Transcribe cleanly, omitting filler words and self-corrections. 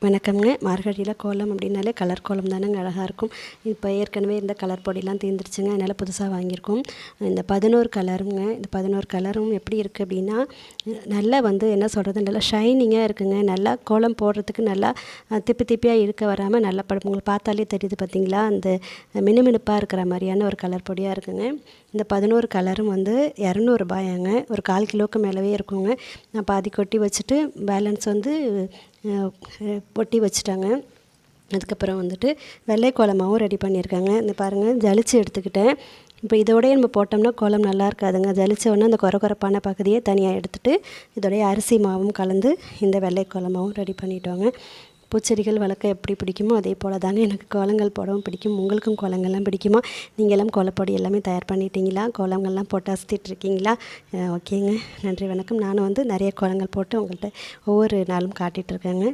வணக்கம்ங்க. மார்கழியில் கோலம் அப்படின்னாலே கலர் கோலம் தானேங்க அழகாக இருக்கும். இப்போ ஏற்கனவே இந்த கலர் பொடிலாம் தீர்ந்துருச்சுங்க. அதனால் புதுசாக வாங்கியிருக்கோம். இந்த 11 கலருங்க. இந்த 11 கலரும் எப்படி இருக்குது அப்படின்னா, நல்லா என்ன சொல்கிறது, நல்லா ஷைனிங்காக இருக்குங்க. நல்லா கோலம் போடுறதுக்கு நல்லா திப்பி திப்பியாக இழுக்க வராமல் நல்லா உங்களுக்கு பார்த்தாலே தெரியுது பார்த்தீங்களா, அந்த மினுமினுப்பாக இருக்கிற மாதிரியான ஒரு கலர் பொடியாக இருக்குங்க. இந்த 11 கலரும் 200 ரூபாயாங்க. ஒரு 1/4 கிலோவுக்கு மேலவே இருக்குங்க. நான் பாதி கொட்டி வச்சுட்டு பேலன்ஸ் பொட்டி வச்சுட்டாங்க. அதுக்கப்புறம் வெள்ளை கோலமாகவும் ரெடி பண்ணியிருக்காங்க. இந்த பாருங்கள், ஜலிச்சு எடுத்துக்கிட்டேன். இப்போ இதோடய நம்ம போட்டோம்னா கோலம் நல்லா இருக்காதுங்க. ஜலிச்சோன்னா அந்த கொரப்பான பகுதியை தனியாக எடுத்துகிட்டு இதோடைய அரிசி மாவும் கலந்து இந்த வெள்ளை கோலமாகவும் ரெடி பண்ணிட்டோங்க. பூச்செடிகள் வளர்க்க எப்படி பிடிக்குமோ அதே போல் தாங்க எனக்கு கோலங்கள் போடவும் பிடிக்கும். உங்களுக்கும் கோலங்கள்லாம் பிடிக்குமா? நீங்களாம் கோலப்பொடி எல்லாமே தயார் பண்ணிட்டீங்களா? கோலங்கள்லாம் போட்டு அசத்திட்டுருக்கீங்களா? ஓகேங்க, நன்றி, வணக்கம். நானும் நிறைய கோலங்கள் போட்டு உங்கள்கிட்ட ஒவ்வொரு நாளும் காட்டிகிட்ருக்கேங்க.